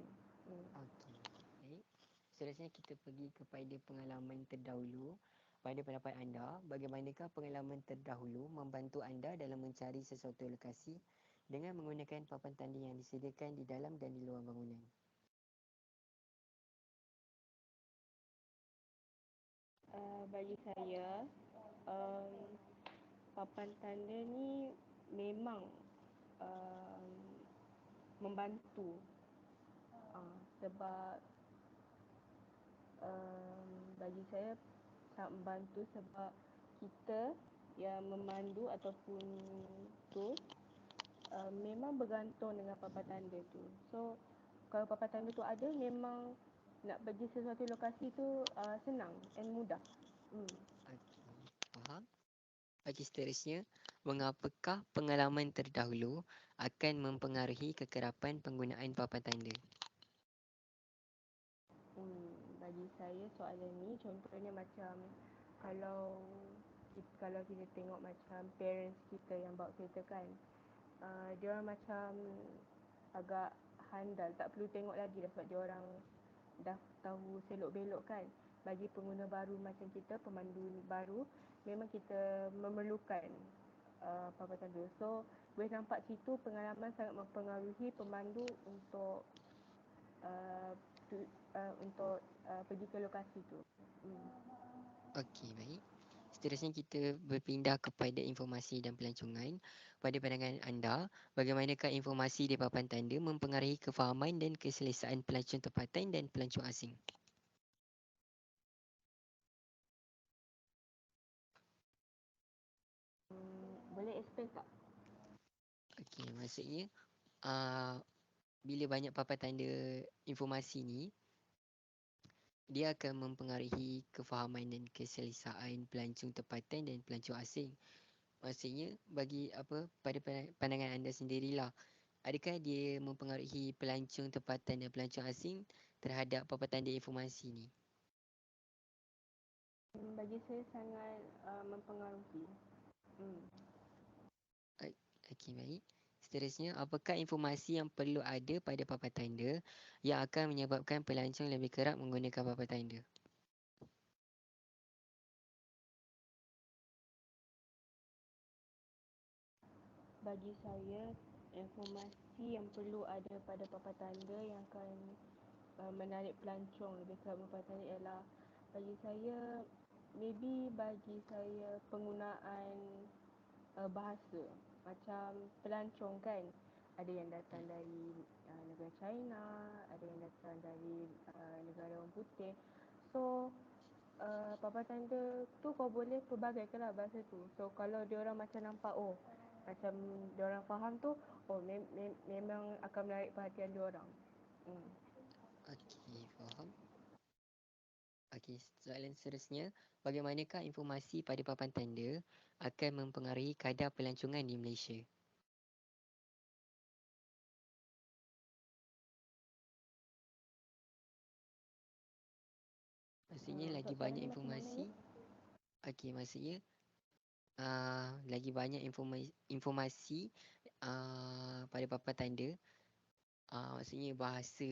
Okey, baik. Seterusnya kita pergi kepada pengalaman terdahulu. Pada pendapat anda, bagaimanakah pengalaman terdahulu membantu anda dalam mencari sesuatu lokasi dengan menggunakan papan tanda yang disediakan di dalam dan di luar bangunan? Bagi saya, um, papan tanda ni memang um, membantu, sebab bagi saya sangat membantu sebab kita yang memandu ataupun tu memang bergantung dengan papan tanda tu. So kalau papan tanda tu ada, memang nak pergi sesuatu lokasi tu senang and mudah. Okey, faham. Okey, seterusnya, mengapakah pengalaman terdahulu akan mempengaruhi kekerapan penggunaan papan tanda? Bagi saya soalan ni contohnya macam kalau kalau kita tengok macam parents kita yang bawa kereta kan, dia orang macam agak handal, tak perlu tengok lagi dah sebab dia orang dah tahu selok belok kan. Bagi pengguna baru macam kita, pemandu baru, memang kita memerlukan papan tanda. So boleh nampak situ pengalaman sangat mempengaruhi pemandu untuk uh, pergi ke lokasi tu. Okey, baik. Seterusnya kita berpindah kepada informasi dan pelancongan. Pada pandangan anda, bagaimanakah informasi di papan tanda mempengaruhi kefahaman dan keselesaan pelancong tempatan dan pelancong asing? Boleh explain tak? Okey, maksudnya uh, bila banyak papan tanda informasi ni, dia akan mempengaruhi kefahaman dan keselesaan pelancong tempatan dan pelancong asing. Maksudnya bagi apa, pada pandangan anda sendirilah, adakah dia mempengaruhi pelancong tempatan dan pelancong asing terhadap papan tanda informasi ni? Bagi saya sangat mempengaruhi. Okey, baik. Seterusnya, apakah informasi yang perlu ada pada papan tanda yang akan menyebabkan pelancong lebih kerap menggunakan papan tanda? Bagi saya, informasi yang perlu ada pada papan tanda yang akan menarik pelancong lebih kerap papan tanda ialah, bagi saya, maybe bagi saya penggunaan bahasa. Macam pelancong kan, ada yang datang dari negara China, ada yang datang dari negara orang putih. So papan tanda tu kau boleh pelbagaikan lah bahasa tu. So kalau dia orang macam nampak, oh macam dia orang faham tu, oh memang akan menarik perhatian dia orang. Okey, faham. Okey, soalan seterusnya, bagaimanakah informasi pada papan tanda akan mempengaruhi kadar pelancongan di Malaysia? Maksudnya lagi Untuk banyak soalan macam mana informasi. ni? Okey, maksudnya lagi banyak informasi pada papan tanda, maksudnya bahasa,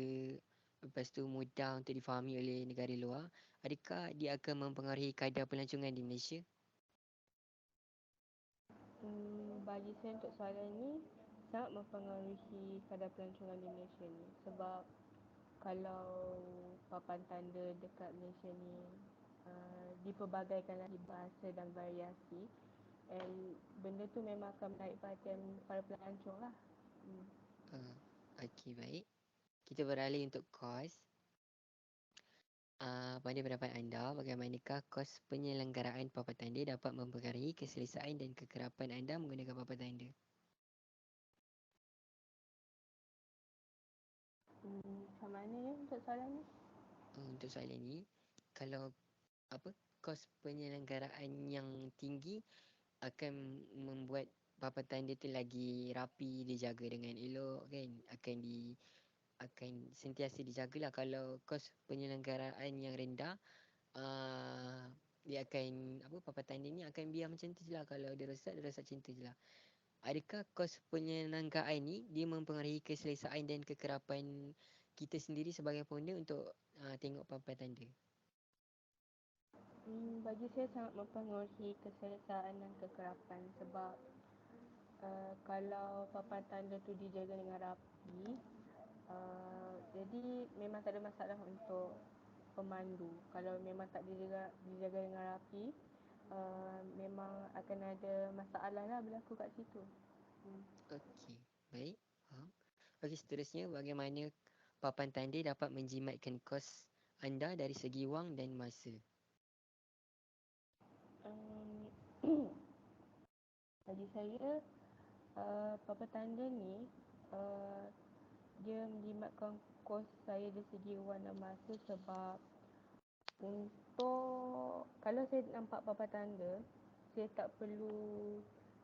lepas tu mudah untuk difahami oleh negara luar, adakah dia akan mempengaruhi kadar pelancongan di Malaysia? Bagi saya untuk soalan ni sangat mempengaruhi kadar pelancongan di Malaysia ni, sebab kalau papan tanda dekat Malaysia ni dipelbagaikan lagi bahasa dan variasi, and benda tu memang akan menarik perhatian para pelancong lah. Uh, Okey, baik. Kita beralih untuk kos. Pada pendapat anda, bagaimanakah kos penyelenggaraan papan tanda dapat mempengaruhi keselesaan dan kekerapan anda menggunakan papan tanda? Macam mana ya untuk soalan ni? Untuk soalan ni, kalau apa, kos penyelenggaraan yang tinggi akan membuat papan tanda tu lagi rapi, dijaga dengan elok kan, akan sentiasa dijagalah. Kalau kos penyelenggaraan yang rendah, dia akan apa, papan tanda ni akan biar macam tu je lah. Kalau dia rosak macam tu je lah. Adakah kos penyelenggaraan ni dia mempengaruhi keselesaan dan kekerapan kita sendiri sebagai pengguna untuk tengok papan tanda? Bagi saya sangat mempengaruhi keselesaan dan kekerapan, sebab kalau papan tanda tu dijaga dengan rapi, jadi memang tak ada masalah untuk pemandu. Kalau memang tak dijaga dengan rapi, memang akan ada masalah lah berlaku kat situ. Okey, baik, faham. Okey, seterusnya bagaimana papan tanda dapat menjimatkan kos anda dari segi wang dan masa? Um, bagi saya, papan tanda ni uh, dia menjimatkan kos saya dari segi wang dan masa sebab untuk kalau saya nampak papan tanda, saya tak perlu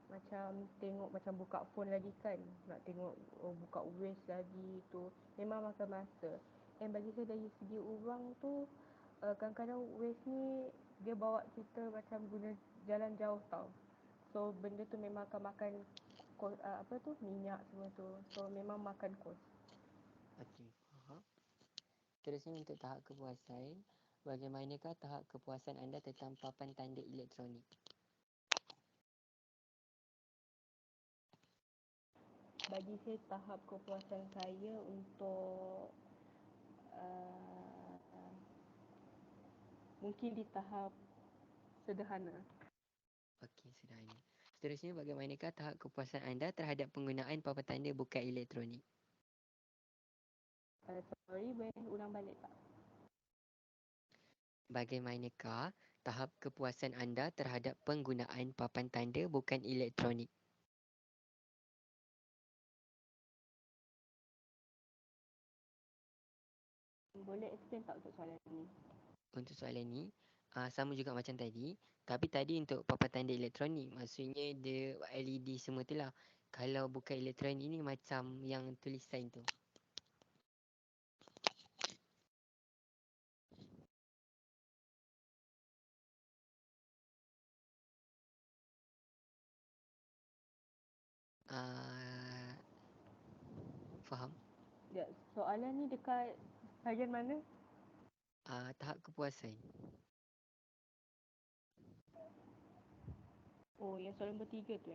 macam tengok macam buka phone lagi kan. Nak tengok buka Waze lagi tu memang makan masa. And bagi saya dari segi orang tu kadang-kadang Waze ni dia bawa kita macam guna jalan jauh tau. So benda tu memang akan makan apa tu minyak semua tu. So memang makan kos. Okey, faham. Seterusnya untuk tahap kepuasan, bagaimanakah tahap kepuasan anda tentang papan tanda elektronik? Bagi saya tahap kepuasan saya untuk uh, mungkin di tahap sederhana. Okey, sederhana. Seterusnya bagaimanakah tahap kepuasan anda terhadap penggunaan papan tanda bukan elektronik? Sorry, boleh ulang balik tak? Bagaimanakah tahap kepuasan anda terhadap penggunaan papan tanda bukan elektronik? Boleh explain tak untuk soalan ni? Untuk soalan ni, sama juga macam tadi. Tapi tadi untuk papan tanda elektronik, maksudnya dia LED semua tu lah. Kalau bukan elektronik ni macam yang tulisan tu. Uh, faham? Ya, soalan ni dekat bahagian mana? Tahap kepuasan. Oh, yang soalan nombor 3 tu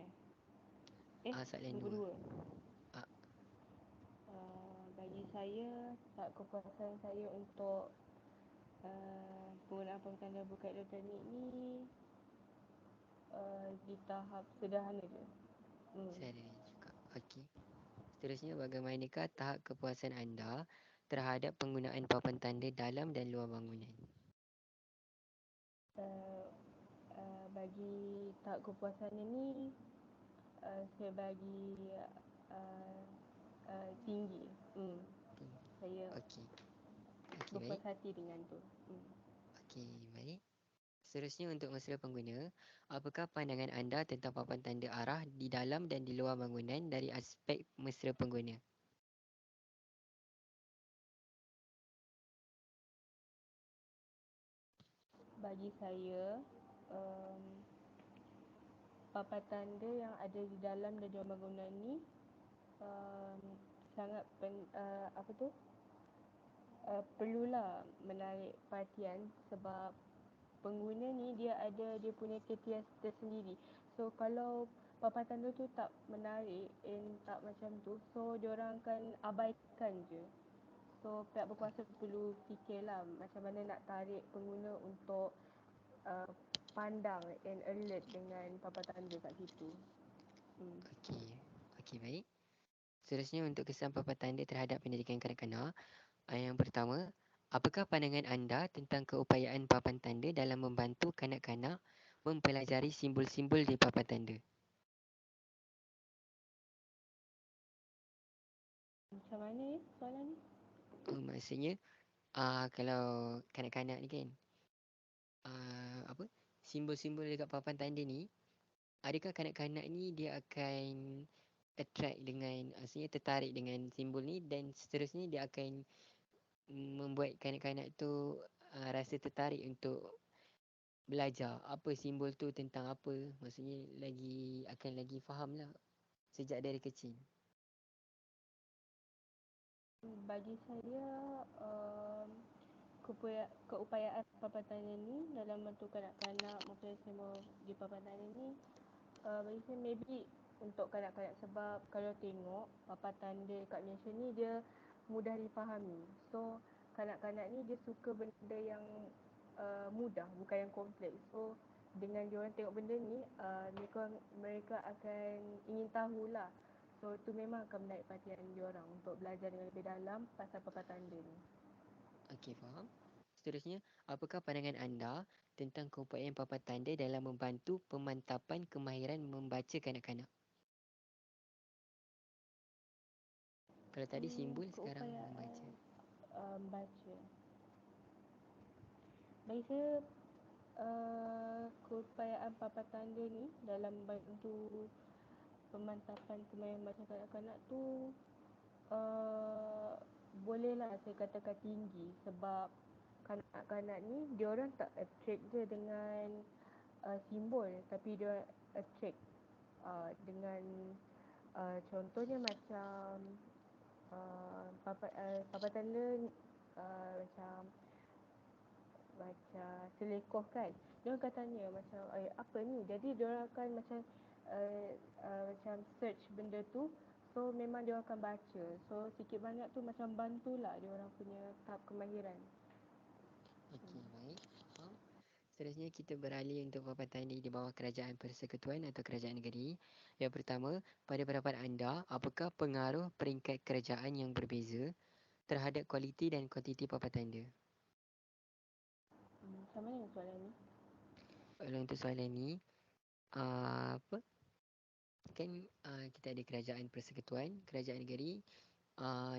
Soalan nombor 2. 2. Uh, Bagi saya, tak kepuasan saya untuk penggunaan pengtanda bukan elektronik ni di tahap sederhana je. saya juga. Okey. Seterusnya, bagaimanakah tahap kepuasan anda terhadap penggunaan papan tanda dalam dan luar bangunan? Uh, bagi tahap kepuasan ni, saya bagi uh, tinggi. Saya Okey. Okey, baik. berpuas hati dengan tu. Okey, baik. Seterusnya untuk mesra pengguna, apakah pandangan anda tentang papan tanda arah di dalam dan di luar bangunan dari aspek mesra pengguna? Bagi saya, um, papan tanda yang ada di dalam dan luar bangunan ni um, sangat apa tu perlulah menarik perhatian sebab pengguna ni dia punya kriteria tersendiri. So kalau papan tanda tu tak menarik and tak macam tu, so diorang akan abaikan je. So pihak berkuasa perlu fikirlah macam mana nak tarik pengguna untuk uh, pandang and alert dengan papan tanda kat situ. Okey, okey, baik. Seterusnya untuk kesan papan tanda terhadap pendidikan kanak-kanak. Yang pertama, apakah pandangan anda tentang keupayaan papan tanda dalam membantu kanak-kanak mempelajari simbol-simbol di papan tanda? Macam mana soalan ni? Maksudnya, kalau kanak-kanak ni kan, apa, simbol-simbol dekat papan tanda ni, adakah kanak-kanak ni dia akan attract dengan, maksudnya tertarik dengan simbol ni dan seterusnya dia akan membuat kanak-kanak tu rasa tertarik untuk belajar apa simbol tu tentang apa, maksudnya lagi faham lah sejak dari kecil. Bagi saya, keupayaan papan tanda ni dalam bentuk kanak-kanak maupun semua di papan tanda ni, bagi saya maybe untuk kanak-kanak sebab kalau tengok papan tanda kat Malaysia ni dia mudah difahami. So kanak-kanak ni dia suka benda yang mudah, bukan yang kompleks. So dengan diorang tengok benda ni, mereka akan ingin tahulah. So tu memang akan menarik perhatian diorang untuk belajar dengan lebih dalam pasal papan tanda ni. Okey, faham. Seterusnya, apakah pandangan anda tentang keupayaan papan tanda dalam membantu pemantapan kemahiran membaca kanak-kanak? Kalau tadi simbol, sekarang Keupayaan membaca. baca. Bagi saya, keupayaan papan tanda ni dalam membantu pemantapan kemahiran membaca kanak-kanak tu uh, bolehlah saya katakan tinggi, sebab kanak-kanak ni diorang tak attract je dengan simbol, tapi dia attract dengan contohnya macam papan tanda macam selekoh kan, dia akan tanya macam apa ni, jadi dia akan macam macam search benda tu. So memang dia akan baca, so sikit banyak tu macam bantulah dia orang punya tahap kemahiran. Okey, baik. Faham. Seterusnya, kita beralih untuk papan tanda di bawah kerajaan persekutuan atau kerajaan negeri. Yang pertama, pada pendapat anda, apakah pengaruh peringkat kerajaan yang berbeza terhadap kualiti dan kuantiti papan tanda? Macam mana soalan ni? Kalau untuk soalan ni, apa? Kan kita ada kerajaan persekutuan, kerajaan negeri,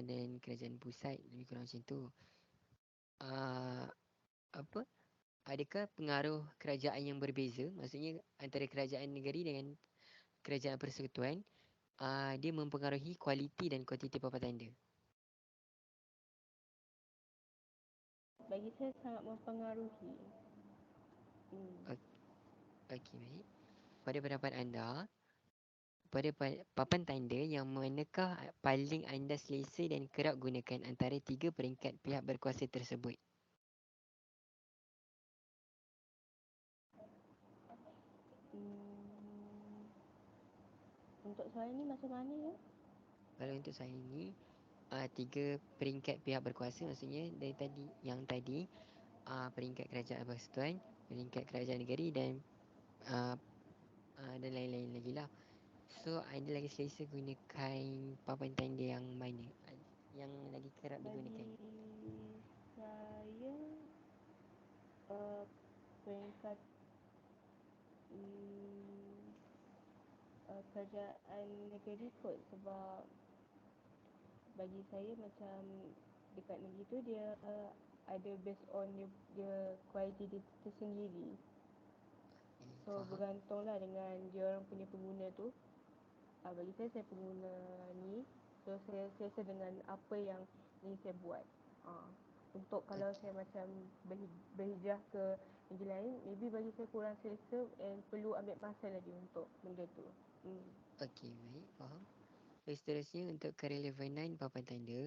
dan kerajaan pusat, lebih kurang macam tu. Uh, apa? Adakah pengaruh kerajaan yang berbeza, maksudnya antara kerajaan negeri dengan kerajaan persekutuan, dia mempengaruhi kualiti dan kuantiti papan tanda? Bagi saya sangat mempengaruhi. Ok- Okey, baik. Pada pendapat anda, pada papan tanda yang manakah paling anda selesa dan kerap gunakan antara tiga peringkat pihak berkuasa tersebut? Hmm, untuk soalan ni macam mana ya? Kalau untuk saya ni, tiga peringkat pihak berkuasa, maksudnya dari tadi, yang tadi, peringkat kerajaan persekutuan, peringkat kerajaan negeri dan uh, dan lain-lain lagi lah. So, anda lagi selesa gunakan papan tanda yang mana? Yang lagi kerap digunakan? Bagi saya uh, peringkat kerajaan negeri kot, sebab bagi saya macam dekat negeri tu dia ada based on dia kualiti dia tersendiri. So Faham? bergantunglah dengan dia orang punya pengguna tu. Bagi saya pengguna ni, so saya selesa dengan apa yang ingin saya buat. Untuk kalau Okey, saya macam berhijrah ke negeri lain, maybe bagi saya kurang selesa and perlu ambil masa lagi untuk benda tu. okey, baik, faham. Seterusnya, untuk kerelevanan papan tanda,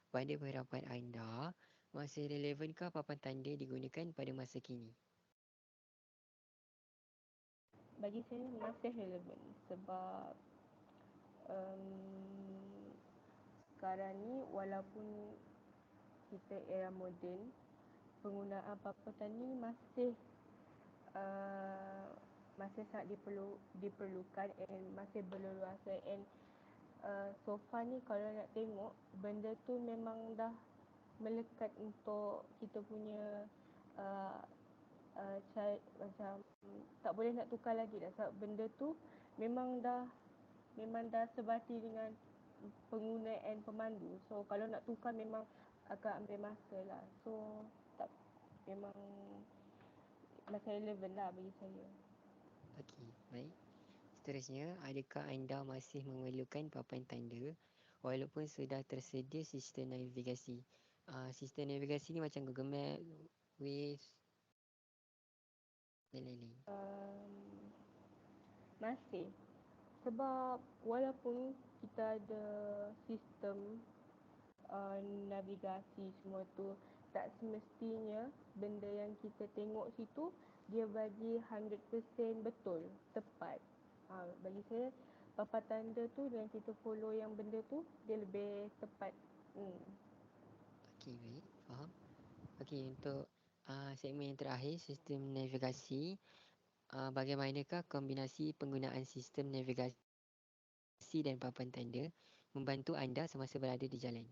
pada pendapat anda, masih relevankah papan tanda digunakan pada masa kini? Bagi saya masih relevan, sebab um, sekarang ni walaupun kita era moden, penggunaan papan tanda ni uh, masih sangat diperlukan and masih berleluasa, and so far ni kalau nak tengok benda tu memang dah melekat untuk kita punya uh, macam tak boleh nak tukar lagi dah, sebab benda tu memang dah sebati dengan pengguna and pemandu. So kalau nak tukar memang akan ambil masa lah. So tak, memang masih relevan lah bagi saya. Okey, baik. Seterusnya, adakah anda masih memerlukan papan tanda walaupun sudah tersedia sistem navigasi? Sistem navigasi ni macam Google Map, Waze dan lain-lain. Masih, sebab walaupun kita ada sistem navigasi semua tu, tak semestinya benda yang kita tengok situ dia bagi 100% betul, tepat. Bagi saya papan tanda tu dan kita follow yang benda tu dia lebih tepat. Okey, baik. Faham? Okey, untuk segmen yang terakhir, sistem navigasi. Bagaimanakah kombinasi penggunaan sistem navigasi dan papan tanda membantu anda semasa berada di jalan?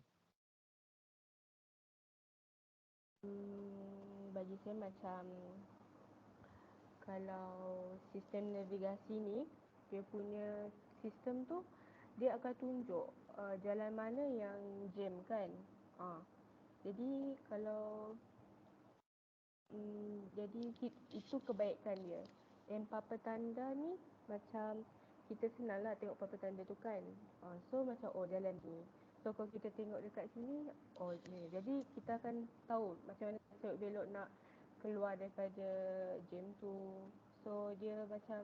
Bagi saya macam kalau sistem navigasi ni, dia punya sistem tu dia akan tunjuk jalan mana yang jam kan. Ah, jadi kalau jadi itu kebaikan dia. Yang papan tanda ni macam kita senang lah tengok papan tanda tu kan. So macam oh jalan ni. So kalau kita tengok dekat sini, oh ni. Jadi kita akan tahu macam mana selok belok nak keluar daripada jam tu. So dia macam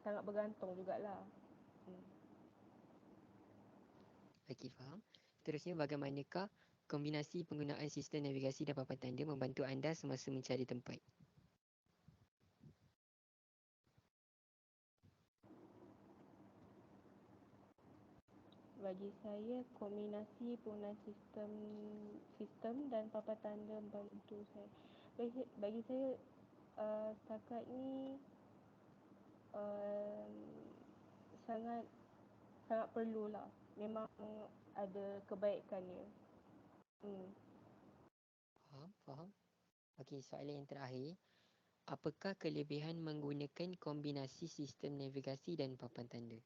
sangat bergantung jugalah. Hmm. Okey, faham. Seterusnya, bagaimanakah kombinasi penggunaan sistem navigasi dan papan tanda membantu anda semasa mencari tempat? Bagi saya kombinasi penggunaan sistem dan papan tanda membantu saya. Bagi saya setakat ni uh, sangat sangat perlulah. Memang ada kebaikannya. Hmm. Faham, faham. Okey, soalan yang terakhir. Apakah kelebihan menggunakan kombinasi sistem navigasi dan papan tanda?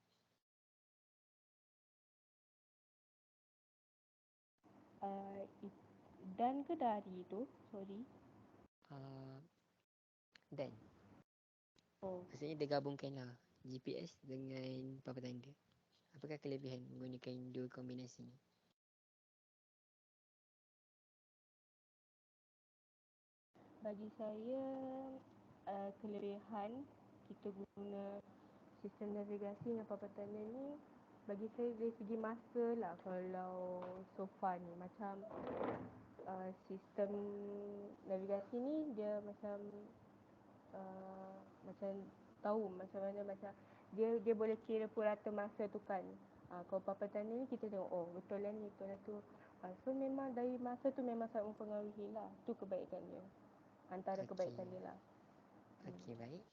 Uh, dan ke dari tu, sorry. Uh, dan Oh, maksudnya digabungkanlah GPS dengan papan tanda. Apakah kelebihan menggunakan dua kombinasi ni? bagi saya kelebihan kita guna sistem navigasi dengan papan tanda ni bagi saya dari segi masa lah kalau so far ni macam sistem navigasi ni dia macam tahu macam mana macam dia boleh kira purata masa tu kan. Kalau papan tanda ni kita tengok oh betul lah ni betul lah tu. So memang dari masa tu memang sangat mempengaruhi lah. Tu kebaikan dia. Antara kebaikan Okey, dia lah. okey, baik.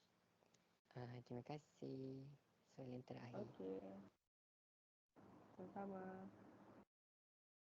Terima kasih. Soalan terakhir. Okey. Sama-sama.